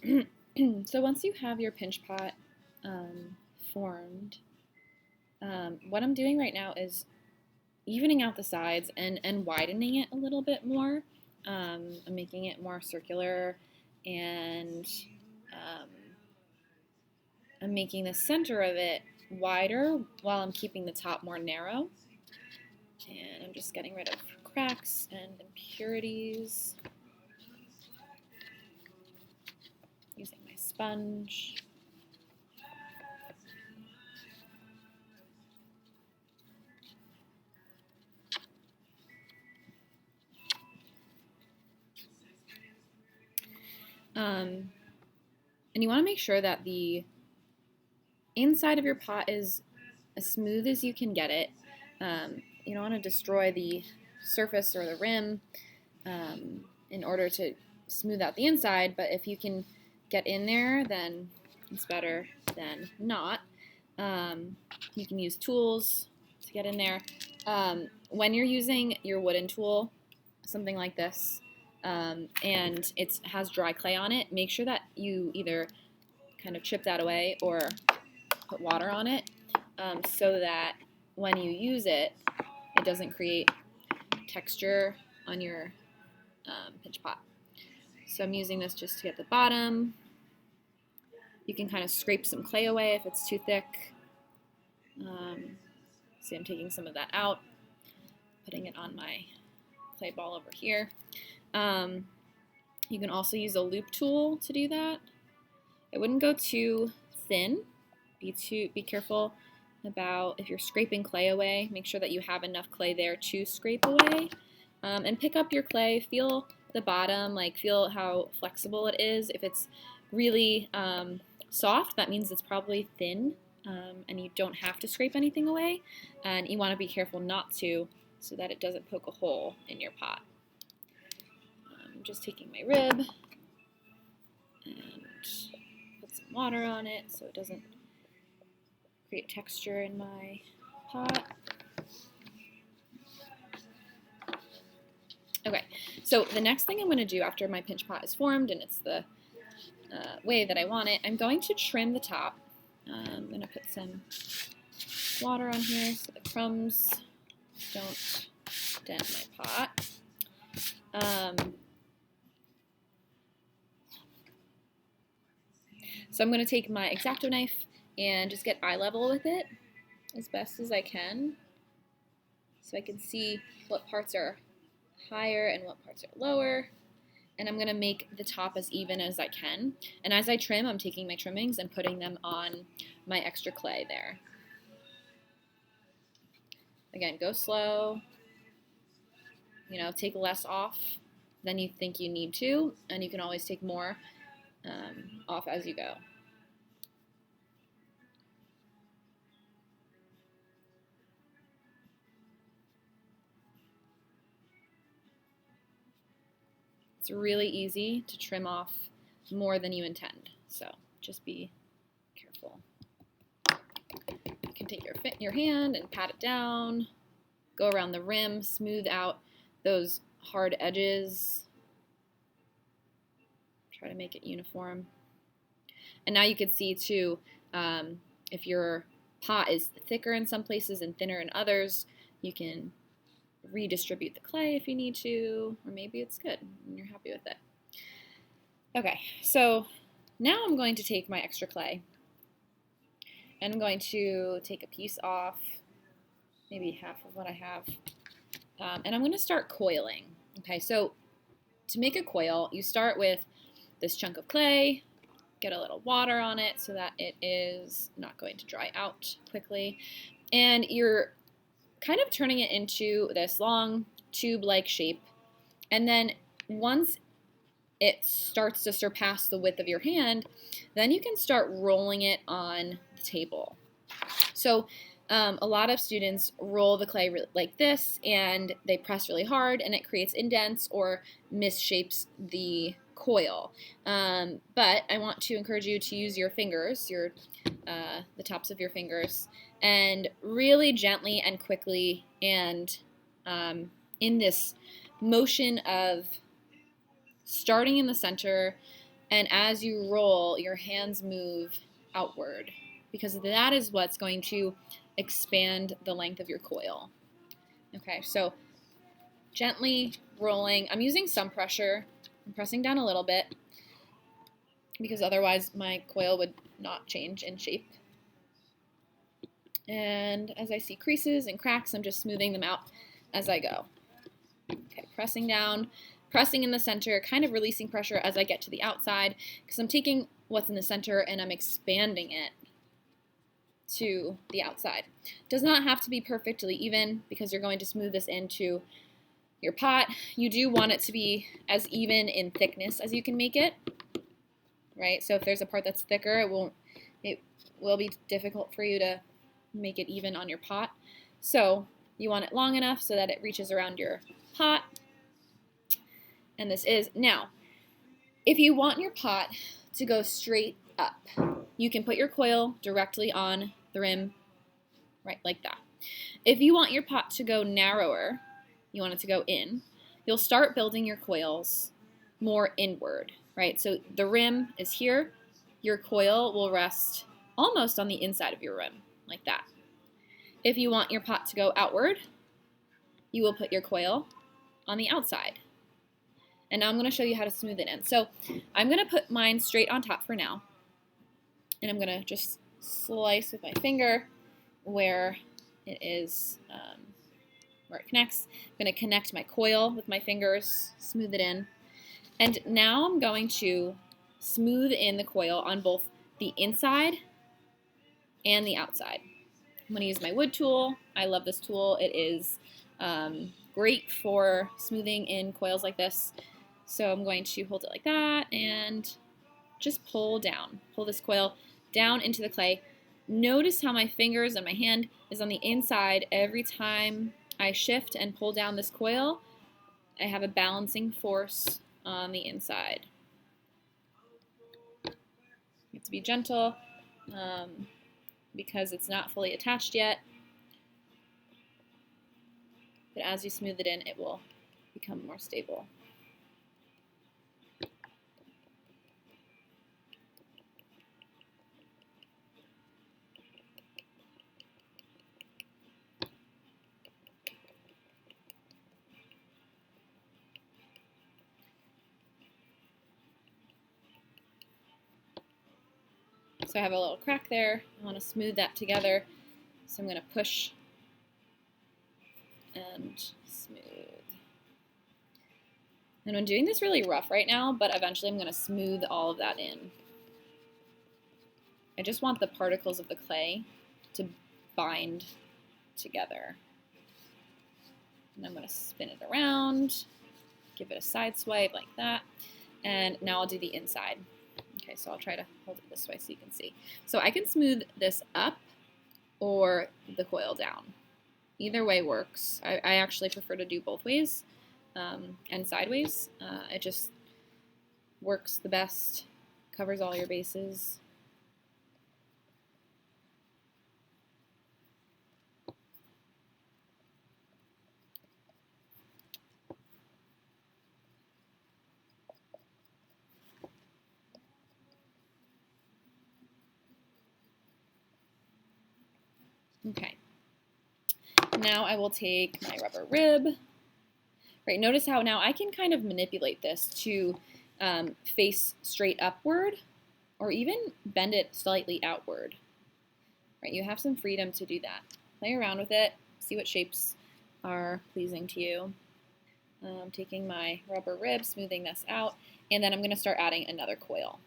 So once you have your pinch pot formed, what I'm doing right now is evening out the sides and widening it a little bit more. I'm making it more circular, and um, I'm making the center of it wider while I'm keeping the top more narrow. And I'm just getting rid of cracks and impurities using my sponge. And you want to make sure that the inside of your pot is as smooth as you can get it. You don't want to destroy the surface or the rim in order to smooth out the inside, but if you can get in there, then it's better than not. You can use tools to get in there. When you're using your wooden tool, something like this, and it has dry clay on it, make sure that you either kind of chip that away or put water on it so that when you use it, it doesn't create texture on your pinch pot. So I'm using this just to get the bottom. You can kind of scrape some clay away if it's too thick. See, I'm taking some of that out, putting it on my clay ball over here. You can also use a loop tool to do that. It wouldn't go too thin. Be careful about if you're scraping clay away. Make sure that you have enough clay there to scrape away. And pick up your clay. Feel the bottom, like feel how flexible it is. If it's really soft, that means it's probably thin, and you don't have to scrape anything away. And you want to be careful not to, so that it doesn't poke a hole in your pot. I'm just taking my rib and put some water on it so it doesn't create texture in my pot. Okay, so the next thing I'm going to do after my pinch pot is formed and it's the way that I want it, I'm going to trim the top. I'm going to put some water on here so the crumbs don't dent my pot. So I'm going to take my X-Acto knife and just get eye level with it as best as I can so I can see what parts are higher and what parts are lower. And I'm going to make the top as even as I can. And as I trim, I'm taking my trimmings and putting them on my extra clay there. Again, go slow. You know, take less off than you think you need to, and you can always take more off as you go. It's really easy to trim off more than you intend, so just be careful. You can take your hand and pat it down, go around the rim, smooth out those hard edges, try to make it uniform. And now you can see too, if your pot is thicker in some places and thinner in others, you can redistribute the clay if you need to, or maybe it's good and you're happy with it. Okay, so now I'm going to take my extra clay and I'm going to take a piece off, maybe half of what I have, and I'm going to start coiling. Okay, so to make a coil, you start with this chunk of clay, get a little water on it so that it is not going to dry out quickly, and you're kind of turning it into this long tube-like shape, and then once it starts to surpass the width of your hand, then you can start rolling it on the table. So a lot of students roll the clay like this, and they press really hard, and it creates indents or misshapes the coil. But I want to encourage you to use your fingers, the tops of your fingers, and really gently and quickly, and in this motion of starting in the center And as you roll, your hands move outward because that is what's going to expand the length of your coil. Okay, so gently rolling. I'm using some pressure. I'm pressing down a little bit because otherwise my coil would not change in shape. And as I see creases and cracks, I'm just smoothing them out as I go. Okay, pressing down, pressing in the center, kind of releasing pressure as I get to the outside because I'm taking what's in the center and I'm expanding it to the outside. Does not have to be perfectly even because you're going to smooth this into your pot. You do want it to be as even in thickness as you can make it, right? So if there's a part that's thicker, it will be difficult for you to make it even on your pot. So you want it long enough so that it reaches around your pot. And this is, now, if you want your pot to go straight up, you can put your coil directly on the rim, right, like that. If you want your pot to go narrower, you want it to go in, you'll start building your coils more inward, right? So the rim is here, your coil will rest almost on the inside of your rim, like that. If you want your pot to go outward, you will put your coil on the outside. And now I'm going to show you how to smooth it in. So I'm going to put mine straight on top for now. And I'm going to just slice with my finger where it is, where it connects. I'm going to connect my coil with my fingers, smooth it in. And now I'm going to smooth in the coil on both the inside and the outside. I'm going to use my wood tool. I love this tool. It is great for smoothing in coils like this. So I'm going to hold it like that and just pull down. Pull this coil down into the clay. Notice how my fingers and my hand is on the inside. Every time I shift and pull down this coil, I have a balancing force on the inside. You have to be gentle because it's not fully attached yet. But as you smooth it in, it will become more stable. So I have a little crack there. I want to smooth that together. So I'm going to push and smooth. And I'm doing this really rough right now, but eventually I'm going to smooth all of that in. I just want the particles of the clay to bind together. And I'm going to spin it around, give it a side swipe like that, and now I'll do the inside. Okay, so I'll try to hold it this way so you can see. So I can smooth this up or the coil down. Either way works. I actually prefer to do both ways and sideways. It just works the best, covers all your bases. Okay. Now I will take my rubber rib. Right, notice how now I can kind of manipulate this to face straight upward or even bend it slightly outward. Right, you have some freedom to do that. Play around with it, see what shapes are pleasing to you. I'm taking my rubber rib, smoothing this out, and then I'm going to start adding another coil.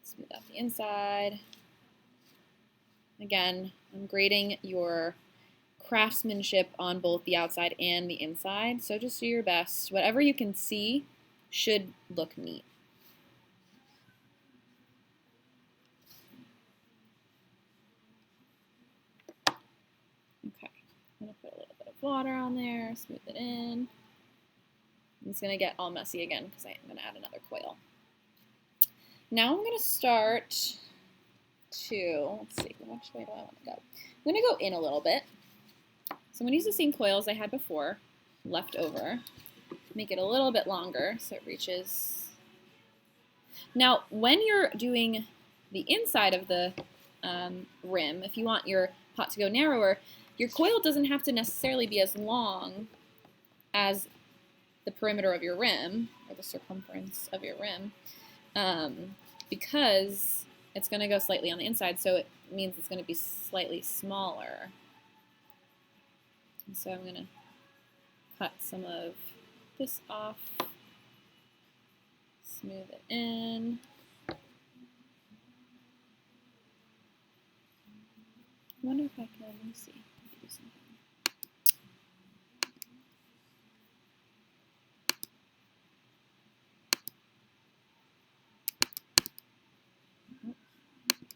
Smooth out the inside. Again, I'm grading your craftsmanship on both the outside and the inside, so just do your best. Whatever you can see should look neat. Okay, I'm going to put a little bit of water on there, smooth it in. It's going to get all messy again because I'm going to add another coil. Now I'm going to start to, let's see, which way do I want to go? I'm going to go in a little bit. So I'm going to use the same coils I had before. left over. Make it a little bit longer so it reaches. Now, when you're doing the inside of the rim, if you want your pot to go narrower, your coil doesn't have to necessarily be as long as the perimeter of your rim, or the circumference of your rim, because it's going to go slightly on the inside, so it means it's going to be slightly smaller. And so I'm going to cut some of this off, smooth it in. I wonder if I can, let me see. Do something.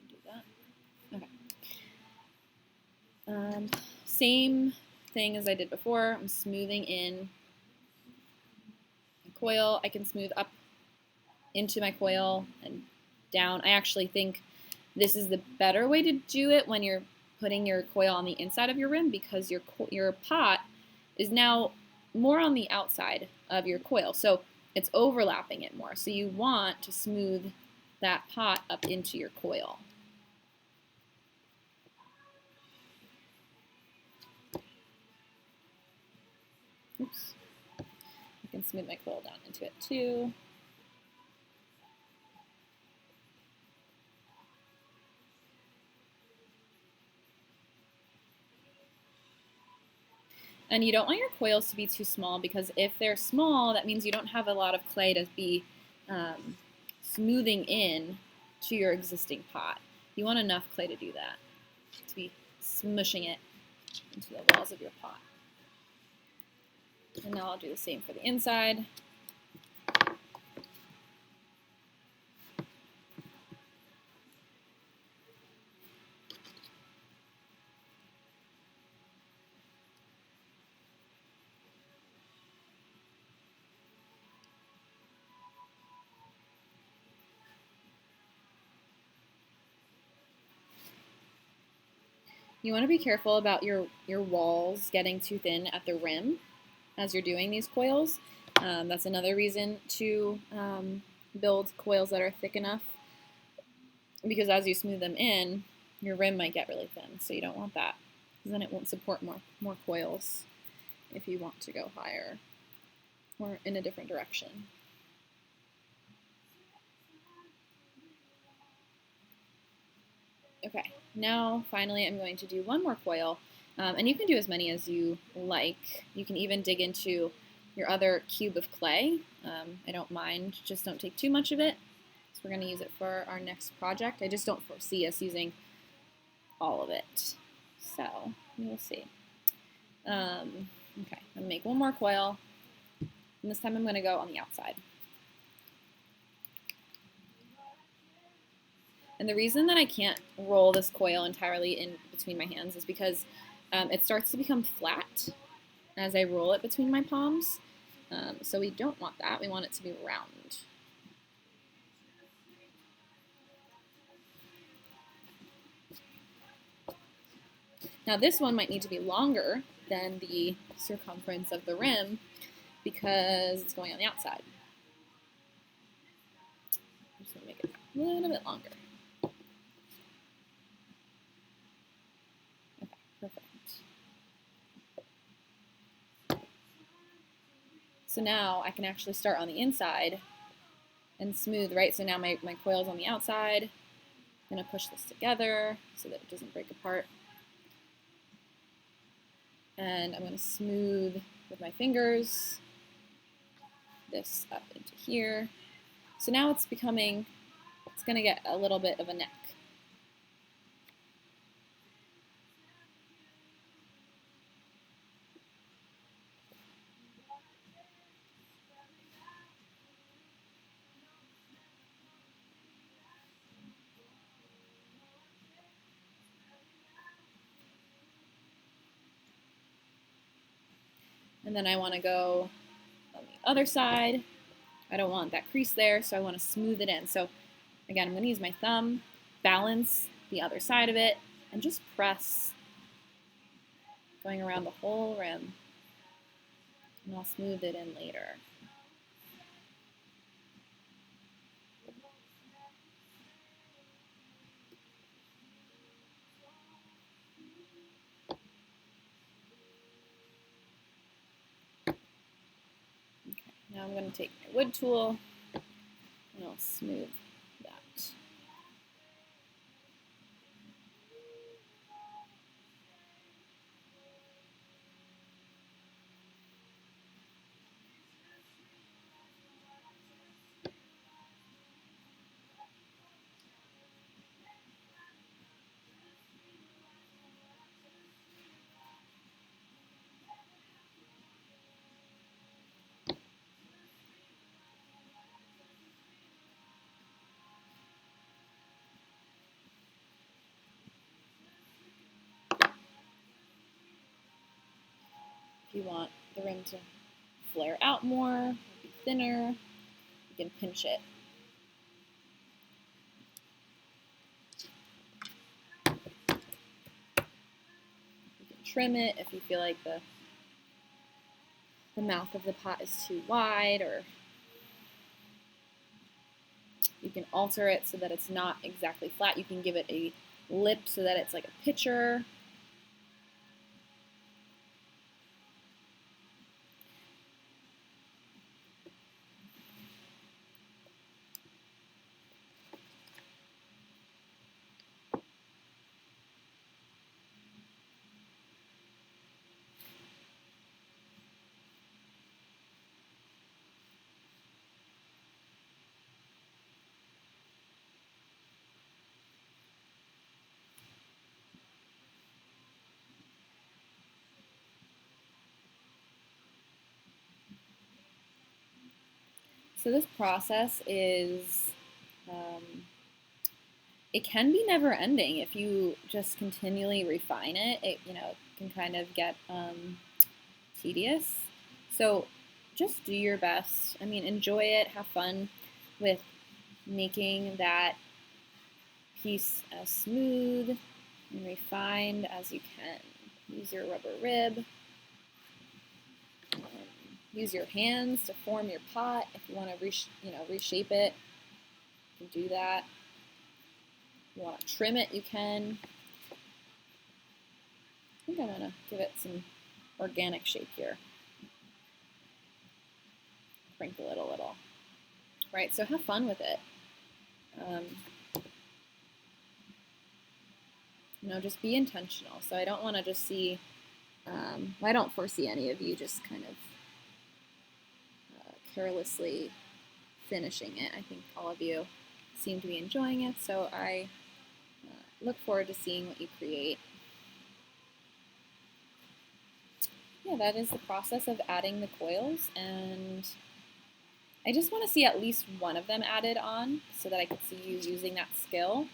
Do that. Okay. Same thing as I did before. I'm smoothing in my coil. I can smooth up into my coil and down. I actually think this is the better way to do it when you're putting your coil on the inside of your rim, because your pot is now more on the outside of your coil, so it's overlapping it more. So you want to smooth that pot up into your coil. Oops. I can smooth my coil down into it too. And you don't want your coils to be too small, because if they're small, that means you don't have a lot of clay to be smoothing in to your existing pot. You want enough clay to do that, to be smushing it into the walls of your pot. And now I'll do the same for the inside. You want to be careful about your walls getting too thin at the rim as you're doing these coils. That's another reason to build coils that are thick enough, because as you smooth them in, your rim might get really thin, so you don't want that, because then it won't support more coils if you want to go higher or in a different direction. Okay, now finally I'm going to do one more coil, and you can do as many as you like. You can even dig into your other cube of clay. I don't mind, just don't take too much of it, because we're going to use it for our next project. I just don't foresee us using all of it, so we'll see. Okay, I'm going to make one more coil, and this time I'm going to go on the outside. And the reason that I can't roll this coil entirely in between my hands is because it starts to become flat as I roll it between my palms. So we don't want that. We want it to be round. Now this one might need to be longer than the circumference of the rim because it's going on the outside. I'm just going to make it a little bit longer. So now I can actually start on the inside and smooth, right? So now my coil's on the outside. I'm going to push this together so that it doesn't break apart. And I'm going to smooth with my fingers this up into here. So now it's going to get a little bit of a neck. And then I want to go on the other side. I don't want that crease there, so I want to smooth it in. So again, I'm going to use my thumb, balance the other side of it, and just press, going around the whole rim. and I'll smooth it in later. Okay, now I'm going to take my wood tool and I'll smooth that. If you want the rim to flare out more, be thinner, you can pinch it. You can trim it if you feel like the mouth of the pot is too wide, or you can alter it so that it's not exactly flat. You can give it a lip so that it's like a pitcher. So this process is, it can be never ending. If you just continually refine it, it can kind of get tedious. So just do your best. I mean, enjoy it, have fun with making that piece as smooth and refined as you can. Use your rubber rib. Use your hands to form your pot. If you want to reshape it, you can do that. If you want to trim it, you can. I think I'm going to give it some organic shape here. Crinkle it a little. Right, so have fun with it. Just be intentional. So I don't want to just see, I don't foresee any of you just kind of carelessly finishing it. I think all of you seem to be enjoying it, so I look forward to seeing what you create. Yeah, that is the process of adding the coils, and I just want to see at least one of them added on so that I can see you using that skill.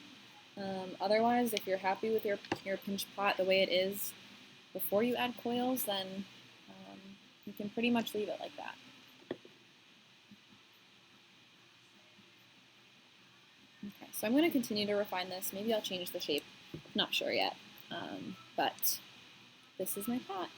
Otherwise, if you're happy with your pinch pot the way it is before you add coils, then you can pretty much leave it like that. Okay, so I'm going to continue to refine this. Maybe I'll change the shape. Not sure yet, but this is my pot.